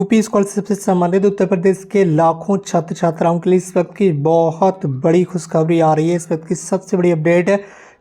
UP scholarship से संबंधित उत्तर प्रदेश के लाखों छात्र छात्राओं के लिए इस वक्त की बहुत बड़ी खुशखबरी आ रही है। इस वक्त की सबसे बड़ी अपडेट है,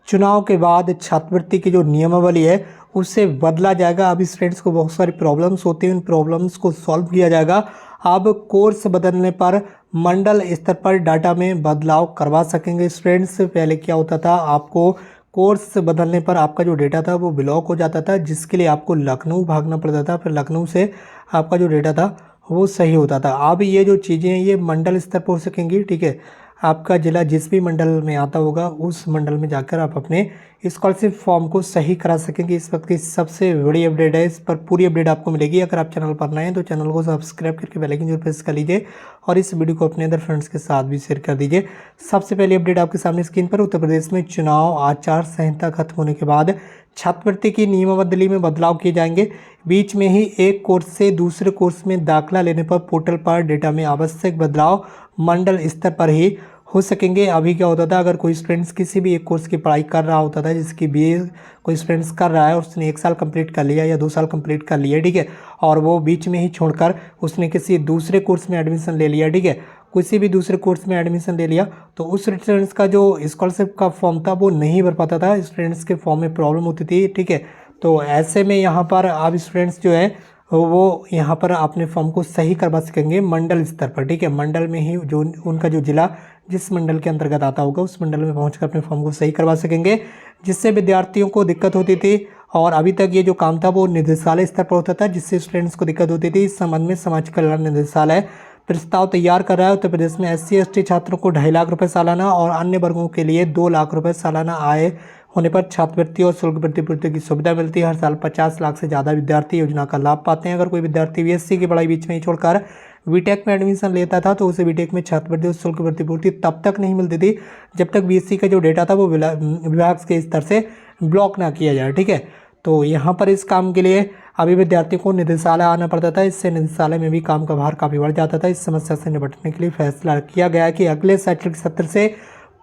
चुनाव के बाद छात्रवृत्ति की जो नियमावली है उसे बदला जाएगा। अब स्टूडेंट्स को बहुत सारी प्रॉब्लम्स होती हैं, उन प्रॉब्लम्स को सॉल्व किया जाएगा। अब कोर्स बदलने पर मंडल स्तर पर डाटा में बदलाव करवा सकेंगे स्टूडेंट्स। पहले क्या होता था, आपको कोर्स बदलने पर आपका जो डेटा था वो ब्लॉक हो जाता था, जिसके लिए आपको लखनऊ भागना पड़ता था, फिर लखनऊ से आपका जो डेटा था वो सही होता था। अब ये जो चीज़ें हैं ये मंडल स्तर पर हो सकेंगी, ठीक है। आपका ज़िला जिस भी मंडल में आता होगा उस मंडल में जाकर आप अपने स्कॉलरशिप फॉर्म को सही करा सकेंगे। इस वक्त की सबसे बड़ी अपडेट है, इस पर पूरी अपडेट आपको मिलेगी। अगर आप चैनल पर नए हैं तो चैनल को सब्सक्राइब करके बेल आइकन जरूर प्रेस कर लीजिए और इस वीडियो को अपने अदर फ्रेंड्स के साथ भी शेयर कर दीजिए। सबसे पहले अपडेट आपके सामने स्क्रीन पर, उत्तर प्रदेश में चुनाव आचार संहिता खत्म होने के बाद छात्रवृत्ति की नियमावली में बदलाव किए जाएंगे। बीच में ही एक कोर्स से दूसरे कोर्स में दाखिला लेने पर पोर्टल पर डेटा में आवश्यक बदलाव मंडल स्तर पर ही हो सकेंगे। अभी क्या होता था, अगर कोई स्टूडेंट्स किसी भी एक कोर्स की पढ़ाई कर रहा होता था, जिसकी बीए कोई स्टूडेंट्स कर रहा है, उसने 1 साल कंप्लीट कर लिया या 2 साल कंप्लीट कर लिया, ठीक है, और वो बीच में ही छोड़कर उसने किसी दूसरे कोर्स में एडमिशन ले लिया, ठीक है, किसी भी दूसरे कोर्स में एडमिशन ले लिया, तो उस स्टूडेंट्स का जो स्कॉलरशिप का फॉर्म था वो नहीं भर पाता था। स्टूडेंट्स के फॉर्म में प्रॉब्लम होती थी, ठीक है। तो ऐसे में यहाँ पर अब स्टूडेंट्स जो है वो यहाँ पर अपने फॉर्म को सही करवा सकेंगे मंडल स्तर पर, ठीक है। मंडल में ही जो उनका जो जिला जिस मंडल के अंतर्गत आता होगा उस मंडल में पहुंचकर अपने फॉर्म को सही करवा सकेंगे, जिससे विद्यार्थियों को दिक्कत होती थी। और अभी तक ये जो काम था वो निदेशालय स्तर पर होता था, जिससे स्टूडेंट्स को दिक्कत होती थी। इस संबंध में समाज कल्याण निदेशालय प्रस्ताव तैयार कर रहा है। उत्तर प्रदेश में SC ST छात्रों को 2.5 लाख रुपए सालाना और अन्य वर्गों के लिए 2 लाख रुपए सालाना आय होने पर छात्रवृत्ति और शुल्क प्रतिपूर्ति की सुविधा मिलती है। हर साल 50 लाख से ज़्यादा विद्यार्थी योजना का लाभ पाते हैं। अगर कोई विद्यार्थी BSc की पढ़ाई बीच में ही छोड़कर बीटेक में एडमिशन लेता था तो उसे बीटेक में छात्रवृत्ति और शुल्क प्रतिपूर्ति तब तक नहीं मिलती थी जब तक BSc का जो डेटा था वो विभाग के स्तर से ब्लॉक ना किया जाए, ठीक है। तो यहाँ पर इस काम के लिए अभी विद्यार्थियों को निदेशालय आना पड़ता था, इससे निदेशालय में भी काम का भार काफ़ी बढ़ जाता था। इस समस्या से निपटने के लिए फैसला किया गया कि अगले शैक्षणिक सत्र से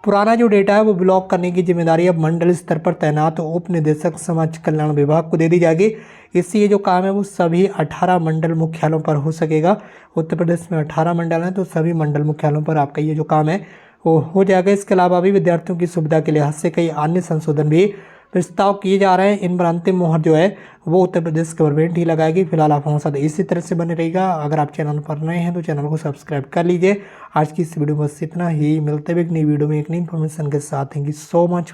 पुराना जो डेटा है वो ब्लॉक करने की जिम्मेदारी अब मंडल स्तर पर तैनात उप निदेशक समाज कल्याण विभाग को दे दी जाएगी। इससे ये जो काम है वो सभी 18 मंडल मुख्यालयों पर हो सकेगा। उत्तर प्रदेश में 18 मंडल हैं, तो सभी मंडल मुख्यालयों पर आपका ये जो काम है वो हो जाएगा। इसके अलावा भी विद्यार्थियों की सुविधा के लिहाज से कई अन्य संशोधन भी प्रस्ताव किए जा रहे हैं। इन पर अंतिम मोहर जो है वो उत्तर प्रदेश गवर्नमेंट ही लगाएगी। फिलहाल आप हमारे साथ इसी तरह से बने रहेगा। अगर आप चैनल पर नए हैं तो चैनल को सब्सक्राइब कर लीजिए। आज की इस वीडियो में बस इतना ही, मिलते हुए एक नई वीडियो में एक नई इन्फॉर्मेशन के साथ। Thank you so much.